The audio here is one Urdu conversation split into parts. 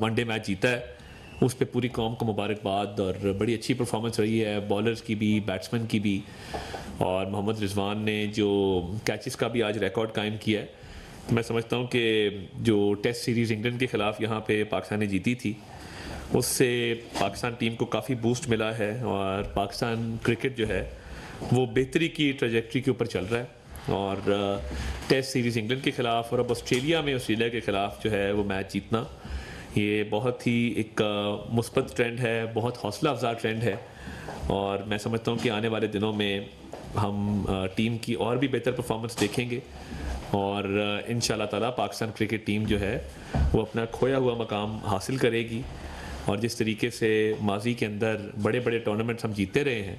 ون ڈے میچ جیتا ہے، اس پہ پوری قوم کو مبارکباد، اور بڑی اچھی پرفارمنس رہی ہے بالرز کی بھی بیٹسمین کی بھی، اور محمد رضوان نے جو کیچز کا بھی آج ریکارڈ قائم کیا ہے. میں سمجھتا ہوں کہ جو ٹیسٹ سیریز انگلینڈ کے خلاف یہاں پہ پاکستان نے جیتی تھی اس سے پاکستان ٹیم کو کافی بوسٹ ملا ہے، اور پاکستان کرکٹ جو ہے وہ بہتری کی ٹریجیکٹری کے اوپر چل رہا ہے. اور ٹیسٹ سیریز انگلینڈ کے خلاف اور اب آسٹریلیا کے خلاف جو ہے وہ میچ جیتنا، یہ بہت ہی ایک مثبت ٹرینڈ ہے، بہت حوصلہ افزا ٹرینڈ ہے. اور میں سمجھتا ہوں کہ آنے والے دنوں میں ہم ٹیم کی اور بھی بہتر پرفارمنس دیکھیں گے، اور انشاءاللہ تعالیٰ پاکستان کرکٹ ٹیم جو ہے وہ اپنا کھویا ہوا مقام حاصل کرے گی. اور جس طریقے سے ماضی کے اندر بڑے بڑے ٹورنامنٹس ہم جیتے رہے ہیں،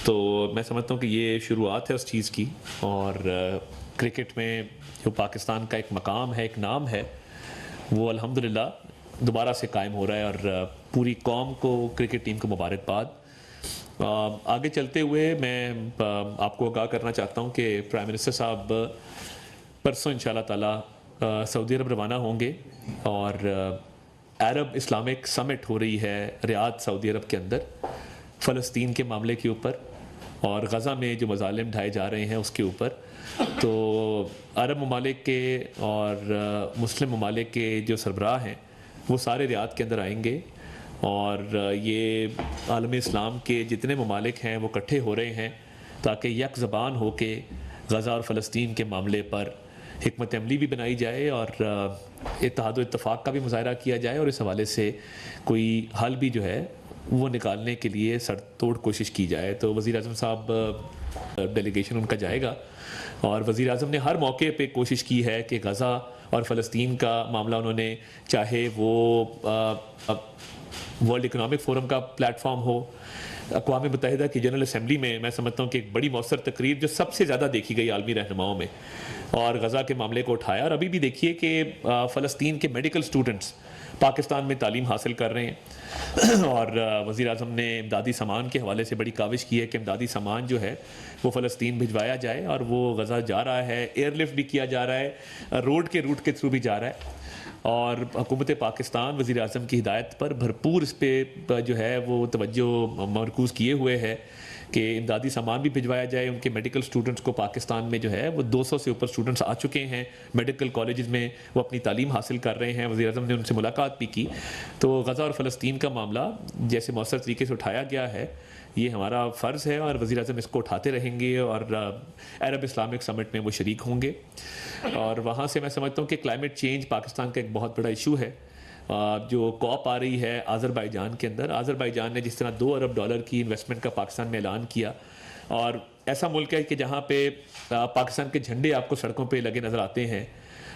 تو میں سمجھتا ہوں کہ یہ شروعات ہے اس چیز کی. اور کرکٹ میں جو پاکستان کا ایک مقام ہے، ایک نام ہے، وہ الحمدللہ دوبارہ سے قائم ہو رہا ہے، اور پوری قوم کو، کرکٹ ٹیم کو مبارکباد. آگے چلتے ہوئے میں آپ کو آگاہ کرنا چاہتا ہوں کہ پرائم منسٹر صاحب پرسوں انشاءاللہ تعالیٰ سعودی عرب روانہ ہوں گے، اور عرب اسلامک سمٹ ہو رہی ہے ریاض سعودی عرب کے اندر فلسطین کے معاملے کے اوپر اور غزہ میں جو مظالم ڈھائے جا رہے ہیں اس کے اوپر. تو عرب ممالک کے اور مسلم ممالک کے جو سربراہ ہیں وہ سارے ریاض کے اندر آئیں گے، اور یہ عالم اسلام کے جتنے ممالک ہیں وہ اکٹھے ہو رہے ہیں تاکہ یک زبان ہو کے غزہ اور فلسطین کے معاملے پر حکمت عملی بھی بنائی جائے، اور اتحاد و اتفاق کا بھی مظاہرہ کیا جائے، اور اس حوالے سے کوئی حل بھی جو ہے وہ نکالنے کے لیے سر توڑ کوشش کی جائے. تو وزیر اعظم صاحب ڈیلیگیشن ان کا جائے گا، اور وزیر اعظم نے ہر موقع پہ کوشش کی ہے کہ غزہ اور فلسطین کا معاملہ انہوں نے، چاہے وہ ورلڈ اکنامک فورم کا پلیٹ فارم ہو، اقوام متحدہ کی جنرل اسمبلی میں، میں سمجھتا ہوں کہ ایک بڑی مؤثر تقریر جو سب سے زیادہ دیکھی گئی عالمی رہنماؤں میں، اور غزہ کے معاملے کو اٹھایا. اور ابھی بھی دیکھیے کہ فلسطین کے میڈیکل سٹوڈنٹس پاکستان میں تعلیم حاصل کر رہے ہیں، اور وزیر اعظم نے امدادی سامان کے حوالے سے بڑی کاوش کی ہے کہ امدادی سامان جو ہے وہ فلسطین بھجوایا جائے، اور وہ غزہ جا رہا ہے، ایئر لفٹ بھی کیا جا رہا ہے، روڈ کے تھرو بھی جا رہا ہے. اور حکومت پاکستان وزیر اعظم کی ہدایت پر بھرپور اس پہ جو ہے وہ توجہ مرکوز کیے ہوئے ہے کہ امدادی سامان بھی بھجوایا جائے. ان کے میڈیکل سٹوڈنٹس کو پاکستان میں جو ہے وہ 200 سے اوپر سٹوڈنٹس آ چکے ہیں میڈیکل کالجز میں، وہ اپنی تعلیم حاصل کر رہے ہیں. وزیر اعظم نے ان سے ملاقات بھی کی. تو غزہ اور فلسطین کا معاملہ جیسے مؤثر طریقے سے اٹھایا گیا ہے، یہ ہمارا فرض ہے، اور وزیر اعظم اس کو اٹھاتے رہیں گے، اور عرب اسلامک سمٹ میں وہ شریک ہوں گے. اور وہاں سے میں سمجھتا ہوں کہ کلائمیٹ چینج پاکستان کا ایک بہت بڑا ایشو ہے. جو کوپ آ رہی ہے آذربائیجان کے اندر، آذربائیجان نے جس طرح $2 ارب کی انویسٹمنٹ کا پاکستان میں اعلان کیا، اور ایسا ملک ہے کہ جہاں پہ پاکستان کے جھنڈے آپ کو سڑکوں پہ لگے نظر آتے ہیں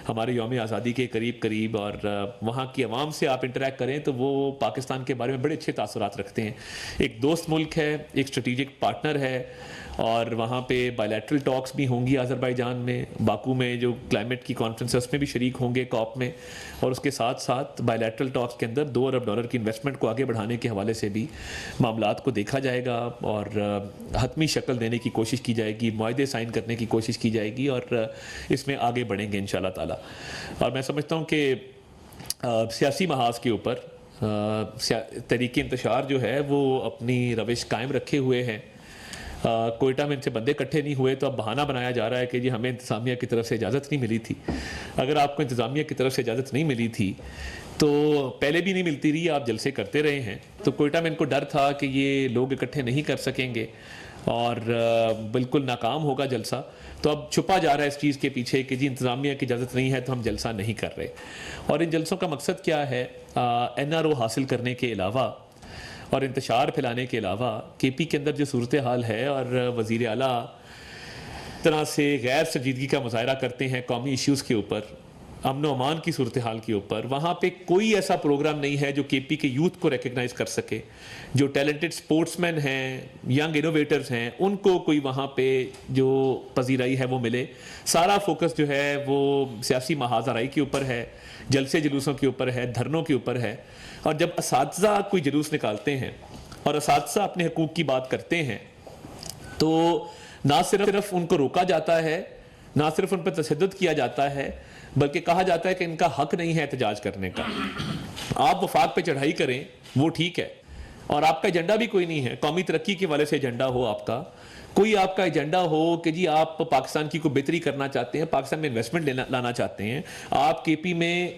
ہمارے یوم آزادی کے قریب، اور وہاں کی عوام سے آپ انٹریکٹ کریں تو وہ پاکستان کے بارے میں بڑے اچھے تاثرات رکھتے ہیں. ایک دوست ملک ہے، ایک اسٹریٹجک پارٹنر ہے، اور وہاں پہ بائیلیٹرل ٹاکس بھی ہوں گی آذربائیجان میں، باکو میں جو کلائمیٹ کی کانفرنس ہے اس میں بھی شریک ہوں گے کوپ میں، اور اس کے ساتھ ساتھ بائیلیٹرل ٹاکس کے اندر $2 ارب کی انویسٹمنٹ کو آگے بڑھانے کے حوالے سے بھی معاملات کو دیکھا جائے گا، اور حتمی شکل دینے کی کوشش کی جائے گی، معاہدے سائن کرنے کی کوشش کی جائے گی، اور اس میں آگے بڑھیں گے انشاءاللہ تعالی. اور میں سمجھتا ہوں کہ سیاسی محاذ کے اوپر تحریک انتشار جو ہے وہ اپنی روش قائم رکھے ہوئے ہیں. کوئٹہ میں ان سے بندے اکٹھے نہیں ہوئے تو اب بہانہ بنایا جا رہا ہے کہ جی ہمیں انتظامیہ کی طرف سے اجازت نہیں ملی تھی. اگر آپ کو انتظامیہ کی طرف سے اجازت نہیں ملی تھی تو پہلے بھی نہیں ملتی رہی، آپ جلسے کرتے رہے ہیں. تو کوئٹہ میں ان کو ڈر تھا کہ یہ لوگ اکٹھے نہیں کر سکیں گے اور بالکل ناکام ہوگا جلسہ، تو اب چھپا جا رہا ہے اس چیز کے پیچھے کہ جی انتظامیہ کی اجازت نہیں ہے تو ہم جلسہ نہیں کر رہے. اور ان جلسوں کا مقصد کیا ہے؟ NRO حاصل کرنے کے علاوہ اور انتشار پھیلانے کے علاوہ کے پی کے اندر جو صورتحال ہے، اور وزیر اعلیٰ طرح سے غیر سنجیدگی کا مظاہرہ کرتے ہیں قومی ایشوز کے اوپر، امن و امان کی صورتحال کے اوپر، وہاں پہ کوئی ایسا پروگرام نہیں ہے جو کے پی کے یوتھ کو ریکگنائز کر سکے. جو ٹیلنٹڈ سپورٹس مین ہیں، ینگ انوویٹرز ہیں، ان کو کوئی وہاں پہ جو پذیرائی ہے وہ ملے. سارا فوکس جو ہے وہ سیاسی محاذ آرائی کے اوپر ہے، جلسے جلوسوں کے اوپر ہے، دھرنوں کے اوپر ہے. اور جب اساتذہ کوئی جلوس نکالتے ہیں اور اساتذہ اپنے حقوق کی بات کرتے ہیں تو نہ صرف ان کو روکا جاتا ہے، نہ صرف ان پر تشدد کیا جاتا ہے، بلکہ کہا جاتا ہے کہ ان کا حق نہیں ہے احتجاج کرنے کا. آپ وفاق پہ چڑھائی کریں وہ ٹھیک ہے, اور آپ کا ایجنڈا بھی کوئی نہیں ہے, قومی ترقی کے والے سے ایجنڈا ہو آپ کا, کوئی آپ کا ایجنڈا ہو کہ جی آپ پاکستان کی کوئی بہتری کرنا چاہتے ہیں, پاکستان میں انویسٹمنٹ لانا چاہتے ہیں, آپ کے پی میں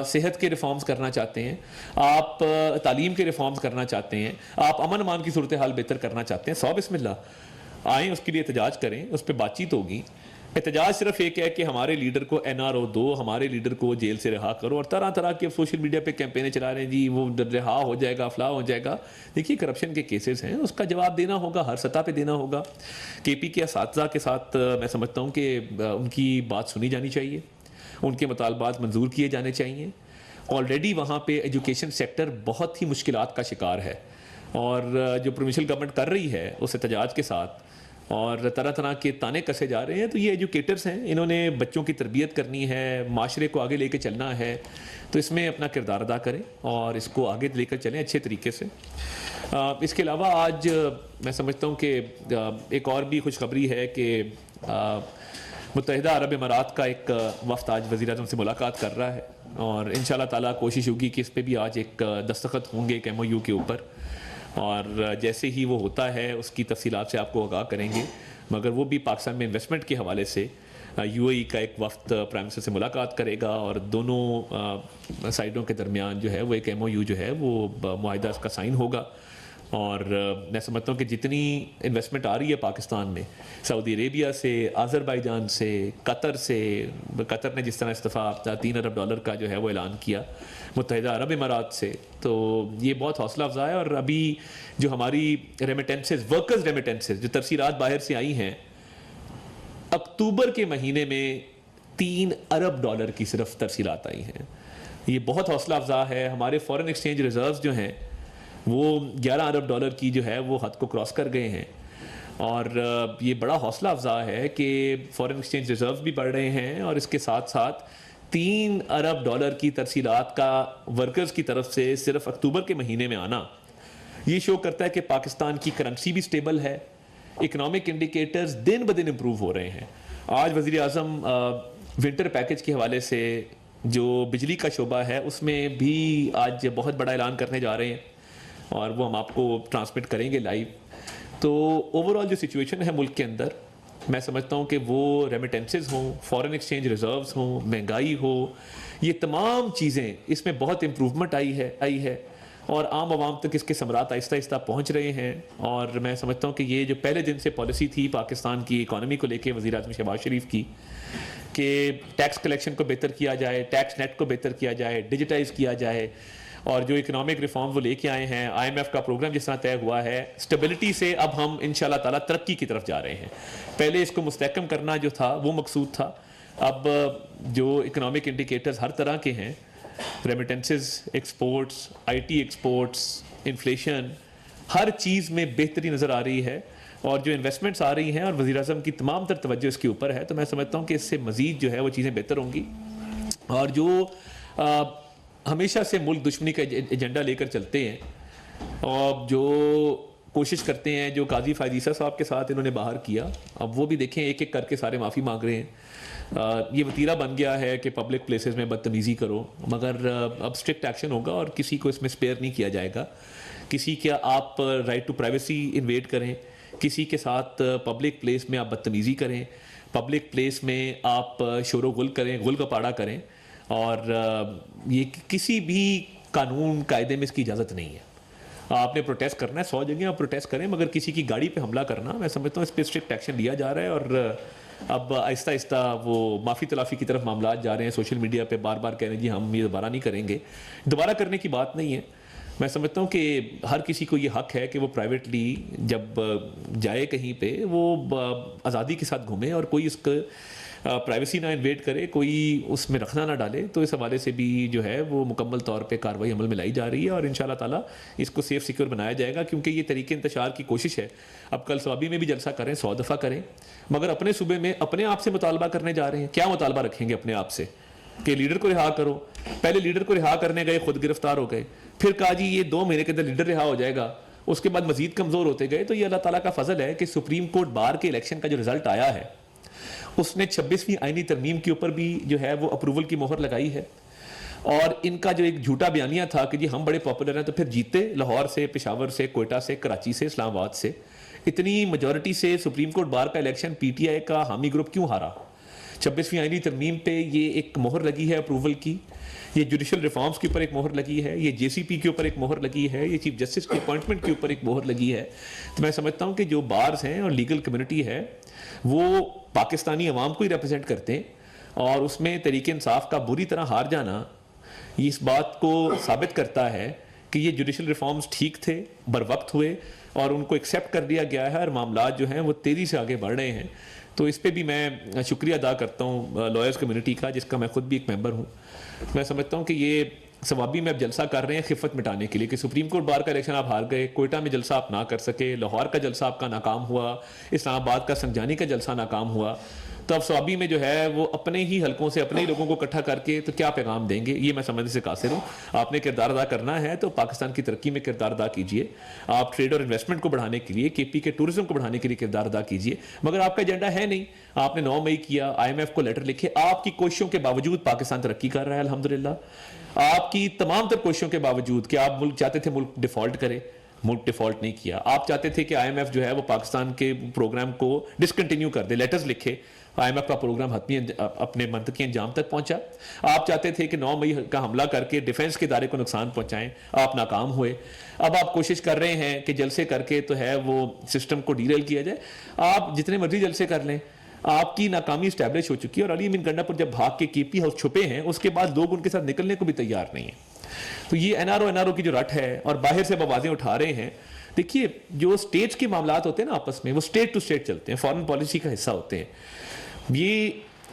صحت کے ریفارمز کرنا چاہتے ہیں, آپ تعلیم کے ریفارمز کرنا چاہتے ہیں, آپ امن امان کی صورتحال بہتر کرنا چاہتے ہیں, بسم اللہ آئیں, اس کے لیے احتجاج کریں, اس پہ بات چیت ہوگی. احتجاج صرف ایک ہے کہ ہمارے لیڈر کو NRO دو, ہمارے لیڈر کو جیل سے رہا کرو, اور طرح طرح کے سوشل میڈیا پہ کیمپینیں چلا رہے ہیں جی وہ رہا ہو جائے گا, فلاح ہو جائے گا. دیکھیے کرپشن کے کیسز ہیں, اس کا جواب دینا ہوگا, ہر سطح پہ دینا ہوگا. KP کے اساتذہ کے ساتھ میں سمجھتا ہوں کہ ان کی بات سنی جانی چاہیے, ان کے مطالبات منظور کیے جانے چاہیے. آلریڈی وہاں پہ ایجوکیشن سیکٹر بہت ہی مشکلات کا شکار ہے, اور جو پروونشل گورنمنٹ کر رہی ہے اس احتجاج کے ساتھ, اور طرح طرح کے تانے کسے جا رہے ہیں, تو یہ ایجوکیٹرز ہیں, انہوں نے بچوں کی تربیت کرنی ہے, معاشرے کو آگے لے کے چلنا ہے, تو اس میں اپنا کردار ادا کریں اور اس کو آگے لے کر چلیں اچھے طریقے سے. اس کے علاوہ آج میں سمجھتا ہوں کہ ایک اور بھی خوشخبری ہے کہ متحدہ عرب امارات کا ایک وفد آج وزیر اعظم سے ملاقات کر رہا ہے, اور انشاءاللہ تعالیٰ کوشش ہوگی کہ اس پہ بھی آج ایک دستخط ہوں گے ایک MOU کے اوپر, اور جیسے ہی وہ ہوتا ہے اس کی تفصیلات سے آپ کو آگاہ کریں گے. مگر وہ بھی پاکستان میں انویسٹمنٹ کے حوالے سے UAE کا ایک وفد پرائم منسٹر سے ملاقات کرے گا, اور دونوں سائڈوں کے درمیان جو ہے وہ ایک MOU جو ہے وہ معاہدہ اس کا سائن ہوگا. اور میں سمجھتا ہوں کہ جتنی انویسٹمنٹ آ رہی ہے پاکستان میں, سعودی عربیہ سے, آذربائیجان سے, قطر سے, قطر نے جس طرح استفاع $3 ارب کا جو ہے وہ اعلان کیا, متحدہ عرب امارات سے, تو یہ بہت حوصلہ افزا ہے. اور ابھی جو ہماری ریمیٹنسز, ورکرز ریمیٹنسز جو ترسیلات باہر سے آئی ہیں, اکتوبر کے مہینے میں $3 ارب کی صرف ترسیلات آئی ہیں. یہ بہت حوصلہ افزا ہے. ہمارے فورن ایکسچینج ریزروز جو ہیں وہ $11 ارب کی جو ہے وہ حد کو کراس کر گئے ہیں, اور یہ بڑا حوصلہ افزا ہے کہ فورن ایکسچینج ریزروز بھی بڑھ رہے ہیں, اور اس کے ساتھ ساتھ $3 ارب کی ترسیلات کا ورکرز کی طرف سے صرف اکتوبر کے مہینے میں آنا, یہ شو کرتا ہے کہ پاکستان کی کرنسی بھی سٹیبل ہے, اکنامک انڈیکیٹرز دن بدن امپروو ہو رہے ہیں. آج وزیر اعظم ونٹر پیکج کے حوالے سے جو بجلی کا شعبہ ہے اس میں بھی آج بہت بڑا اعلان کرنے جا رہے ہیں, اور وہ ہم آپ کو ٹرانسمٹ کریں گے لائیو. تو اوور آل جو سچویشن ہے ملک کے اندر, میں سمجھتا ہوں کہ وہ ریمیٹنسز ہوں, فورن ایکسچینج ریزروز ہوں, مہنگائی ہو, یہ تمام چیزیں اس میں بہت امپروومنٹ آئی ہے, اور عام عوام تک اس کے ثمرات آہستہ آہستہ پہنچ رہے ہیں. اور میں سمجھتا ہوں کہ یہ جو پہلے دن سے پالیسی تھی پاکستان کی اکانومی کو لے کے وزیر اعظم شہباز شریف کی, کہ ٹیکس کلیکشن کو بہتر کیا جائے, ٹیکس نیٹ کو بہتر کیا جائے, ڈیجیٹائز کیا جائے, اور جو اکنامک ریفارم وہ لے کے آئے ہیں, IMF کا پروگرام جس طرح طے ہوا ہے, اسٹیبلٹی سے اب ہم انشاءاللہ تعالیٰ ترقی کی طرف جا رہے ہیں. پہلے اس کو مستحکم کرنا جو تھا وہ مقصود تھا, اب جو اکنامک انڈیکیٹرز ہر طرح کے ہیں, remittances, exports, IT exports, inflation, ہر چیز میں بہتری نظر آ رہی ہے, اور جو انویسٹمنٹس آ رہی ہیں اور وزیر اعظم کی تمام تر توجہ اس کے اوپر ہے, تو میں سمجھتا ہوں کہ اس سے مزید جو ہے وہ چیزیں بہتر ہوں گی. اور جو ہمیشہ سے ملک دشمنی کا ایجنڈا لے کر چلتے ہیں, اور جو کوشش کرتے ہیں, جو قاضی فائز عیسیٰ صاحب کے ساتھ انہوں نے باہر کیا, اب وہ بھی دیکھیں ایک ایک کر کے سارے معافی مانگ رہے ہیں. یہ وتیرہ بن گیا ہے کہ پبلک پلیسز میں بدتمیزی کرو, مگر اب اسٹرکٹ ایکشن ہوگا اور کسی کو اس میں اسپیئر نہیں کیا جائے گا. کسی کا آپ رائٹ ٹو پرائیویسی انویڈ کریں, کسی کے ساتھ پبلک پلیس میں آپ بدتمیزی کریں, پبلک پلیس میں آپ شور و غل کریں, غل گپاڑا کریں, اور یہ کسی بھی قانون قاعدے میں اس کی اجازت نہیں ہے. آپ نے پروٹیسٹ کرنا ہے 100 جگہ آپ پروٹیسٹ کریں, مگر کسی کی گاڑی پہ حملہ کرنا, میں سمجھتا ہوں اس پہ اسٹرکٹ ایکشن لیا جا رہا ہے. اور اب آہستہ آہستہ وہ معافی تلافی کی طرف معاملات جا رہے ہیں. سوشل میڈیا پہ بار بار کہہ رہے ہیں جی ہم یہ دوبارہ نہیں کریں گے, دوبارہ کرنے کی بات نہیں ہے. میں سمجھتا ہوں کہ ہر کسی کو یہ حق ہے کہ وہ پرائیویٹلی جب جائے کہیں پہ وہ آزادی کے ساتھ گھومے, اور کوئی اس کا پرائیویسی نہ انویڈ کرے, کوئی اس میں رکھنا نہ ڈالے. تو اس حوالے سے بھی جو ہے وہ مکمل طور پہ کارروائی عمل میں لائی جا رہی ہے, اور انشاءاللہ تعالیٰ اس کو سیف سیکیور بنایا جائے گا, کیونکہ یہ طریقے انتشار کی کوشش ہے. اب کل صوابی میں بھی جلسہ کریں, 100 دفعہ کریں, مگر اپنے صوبے میں اپنے آپ سے مطالبہ کرنے جا رہے ہیں. کیا مطالبہ رکھیں گے اپنے آپ سے کہ لیڈر کو رہا کرو؟ پہلے لیڈر کو رہا کرنے گئے, خود گرفتار ہو گئے, پھر کہا جی یہ 2 مہینے کے اندر لیڈر رہا ہو جائے گا, اس کے بعد مزید کمزور ہوتے گئے. تو یہ اللہ تعالیٰ کا فضل ہے کہ سپریم کورٹ بار کے الیکشن کا جو رزلٹ آیا ہے اس نے 26ویں آئینی ترمیم کے اوپر بھی جو ہے وہ اپروول کی مہر لگائی ہے. اور ان کا جو ایک جھوٹا بیانیہ تھا کہ جی ہم بڑے پاپولر ہیں، تو پھر جیتے لاہور سے، پشاور سے، کوئٹہ سے، کراچی سے، اسلام آباد سے، اتنی میجورٹی سے سپریم کورٹ بار کا الیکشن پی ٹی آئی کا حامی گروپ کیوں ہارا؟ 26ویں آئینی ترمیم پہ یہ ایک مہر لگی ہے اپروول کی، یہ جوڈیشل ریفارمز کے اوپر ایک مہر لگی ہے، یہ جے سی پی کے اوپر ایک مہر لگی ہے، یہ چیف جسٹس کی اپوائنٹمنٹ کے اوپر ایک مہر لگی ہے. تو میں سمجھتا ہوں کہ جو بارز ہیں اور لیگل کمیونٹی ہے وہ پاکستانی عوام کو ہی ریپرزینٹ کرتے ہیں، اور اس میں تحریک انصاف کا بری طرح ہار جانا یہ اس بات کو ثابت کرتا ہے کہ یہ جوڈیشل ریفارمز ٹھیک تھے، بر وقت ہوئے، اور ان کو ایکسیپٹ کر لیا گیا ہے، اور معاملات جو ہیں وہ تیزی سے آگے بڑھ رہے ہیں. تو اس پہ بھی میں شکریہ ادا کرتا ہوں لائرز کمیونٹی کا، جس کا میں خود بھی ایک ممبر ہوں. میں سمجھتا ہوں کہ یہ ثوابی میں اب جلسہ کر رہے ہیں خفت مٹانے کے لیے کہ سپریم کورٹ بار کا الیکشن آپ ہار گئے، کوئٹہ میں جلسہ آپ نہ کر سکے، لاہور کا جلسہ آپ کا ناکام ہوا، اسلام آباد کا سنجانی کا جلسہ ناکام ہوا، تو اب ثوابی میں جو ہے وہ اپنے ہی حلقوں سے اپنے ہی لوگوں کو اکٹھا کر کے تو کیا پیغام دیں گے. یہ میں سمجھنے سے قاصر ہوں. آپ نے کردار ادا کرنا ہے تو پاکستان کی ترقی میں کردار ادا کیجیے، آپ ٹریڈ اور انویسٹمنٹ کو بڑھانے کے لیے، کے پی کے ٹورزم کو بڑھانے کے لیے کردار ادا کیجیے. مگر آپ کا ایجنڈا ہے نہیں. آپ نے 9 مئی کیا، آئی ایم ایف کو لیٹر لکھے، آپ کی کوششوں کے باوجود پاکستان ترقی کر رہا ہے الحمدللہ. آپ کی تمام تر کوششوں کے باوجود کہ آپ ملک چاہتے تھے ملک ڈیفالٹ کرے، ملک ڈیفالٹ نہیں کیا. آپ چاہتے تھے کہ آئی ایم ایف جو ہے وہ پاکستان کے پروگرام کو ڈسکنٹینیو کر دے، لیٹرز لکھے، آئی ایم ایف کا پروگرام حتمی اپنے منطقی انجام تک پہنچا. آپ چاہتے تھے کہ 9 مئی کا حملہ کر کے ڈیفنس کے ادارے کو نقصان پہنچائیں، آپ ناکام ہوئے. اب آپ کوشش کر رہے ہیں کہ جلسے کر کے تو ہے وہ سسٹم کو ڈیریل کیا جائے. آپ جتنے مرضی جلسے کر لیں، آپ کی ناکامی اسٹیبلش ہو چکی ہے. اور علی امین گنڈا پر جب بھاگ کے کے پی ہاؤس چھپے ہیں، اس کے بعد لوگ ان کے ساتھ نکلنے کو بھی تیار نہیں ہیں. تو یہ این آر او کی جو رٹ ہے اور باہر سے آوازیں اٹھا رہے ہیں. دیکھیے جو اسٹیٹس کے معاملات ہوتے ہیں نا آپس میں، وہ اسٹیٹ ٹو اسٹیٹ چلتے ہیں، فارن پالیسی کا حصہ ہوتے ہیں. یہ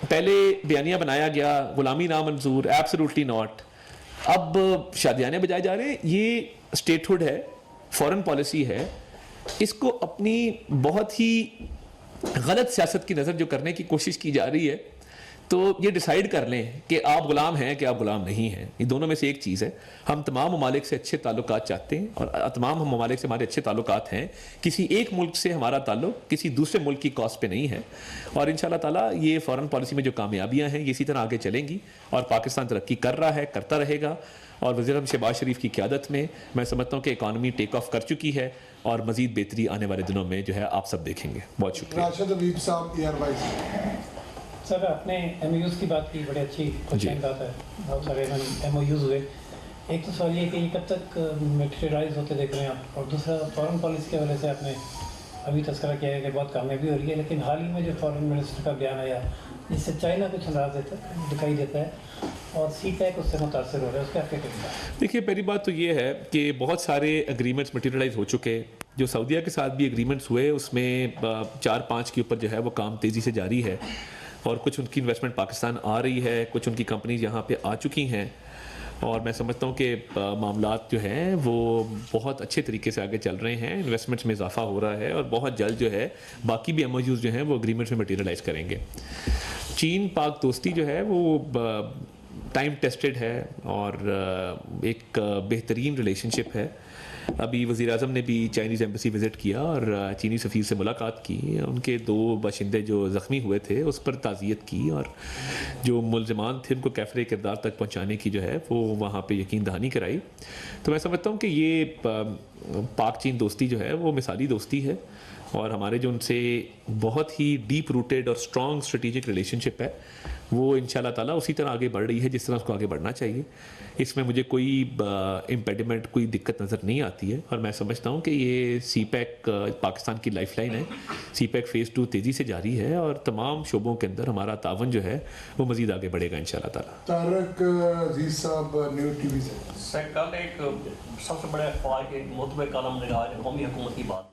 پہلے بیانیہ بنایا گیا غلامی نامنظور، ایبسولوٹلی ناٹ. اب شادیانے بجائے جا رہے ہیں. یہ اسٹیٹ ہوڈ ہے، فارن پالیسی ہے، اس کو اپنی بہت ہی غلط سیاست کی نظر جو کرنے کی کوشش کی جا رہی ہے. تو یہ ڈیسائیڈ کر لیں کہ آپ غلام ہیں کہ آپ غلام نہیں ہیں. یہ دونوں میں سے ایک چیز ہے. ہم تمام ممالک سے اچھے تعلقات چاہتے ہیں، اور تمام ہم ممالک سے ہمارے اچھے تعلقات ہیں. کسی ایک ملک سے ہمارا تعلق کسی دوسرے ملک کی کاسٹ پہ نہیں ہے. اور انشاءاللہ تعالیٰ یہ فارن پالیسی میں جو کامیابیاں ہیں یہ اسی طرح آگے چلیں گی، اور پاکستان ترقی کر رہا ہے، کرتا رہے گا. اور وزیر اعظم شہباز شریف کی قیادت میں میں سمجھتا ہوں کہ اکانومی ٹیک آف کر چکی ہے، اور مزید بہتری آنے والے دنوں میں جو ہے آپ سب دیکھیں گے. بہت شکریہ. راشد حبیب صاحب سر آپ نے ایم او یوز کی بات کی، بڑی اچھی بات ہے. بہت سارے ایم او یوز ہوئے. ایک تو سوال یہ کہ یہ کب تک میٹیریلائز ہوتے دیکھ رہے ہیں آپ، اور دوسرا فارن پالیسی کی وجہ سے آپ نے ابھی تذکرہ کیا ہے کہ بہت کامیابی ہو رہی ہے، لیکن حال ہی میں جو فارن منسٹر کا بیان آیا جس سے چائنا کچھ انداز دکھائی دیتا ہے، اور سی پیک اس سے متاثر ہو رہا ہے، اس کا کیا کہنا ہے؟ دیکھیے پہلی بات تو یہ ہے کہ بہت سارے اگریمنٹس مٹیریلائز ہو چکے. جو سعودیہ کے ساتھ بھی اگریمنٹس ہوئے اس میں 4-5 کے اوپر جو ہے وہ کام تیزی سے جاری ہے، اور کچھ ان کی انویسٹمنٹ پاکستان آ رہی ہے، کچھ ان کی کمپنیز یہاں پہ آ چکی ہیں. اور میں سمجھتا ہوں کہ معاملات جو ہیں وہ بہت اچھے طریقے سے آگے چل رہے ہیں، انویسٹمنٹس میں اضافہ ہو رہا ہے، اور بہت جلد جو ہے باقی بھی ایم او یوز جو ہیں وہ اگریمنٹس میں مٹیریلائز کریں گے. چین پاک دوستی جو ہے وہ ٹائم ٹیسٹڈ ہے اور ایک بہترین ریلیشن شپ ہے. ابھی وزیر اعظم نے بھی چائنیز ایمبیسی وزٹ کیا اور چینی سفیر سے ملاقات کی. ان کے 2 باشندے جو زخمی ہوئے تھے اس پر تعزیت کی، اور جو ملزمان تھے ان کو کیفر کردار تک پہنچانے کی جو ہے وہ وہاں پہ یقین دہانی کرائی. تو میں سمجھتا ہوں کہ یہ پاک چین دوستی جو ہے وہ مثالی دوستی ہے، اور ہمارے جو ان سے بہت ہی ڈیپ روٹیڈ اور اسٹرانگ اسٹریٹجک ریلیشن شپ ہے وہ انشاءاللہ تعالیٰ اسی طرح آگے بڑھ رہی ہے جس طرح اس کو آگے بڑھنا چاہیے. اس میں مجھے کوئی امپیڈیمنٹ، کوئی دقت نظر نہیں آتی ہے. اور میں سمجھتا ہوں کہ یہ سی پیک پاکستان کی لائف لائن ہے. سی پیک فیز 2 تیزی سے جاری ہے، اور تمام شعبوں کے اندر ہمارا تعاون جو ہے وہ مزید آگے بڑھے گا انشاءاللہ تعالیٰ. طارق عزیز صاحب نیو ٹی وی سے. سر کل ایک سب سے بڑے اخبار کے معتبر کالم نگار قومی حکومت کی بات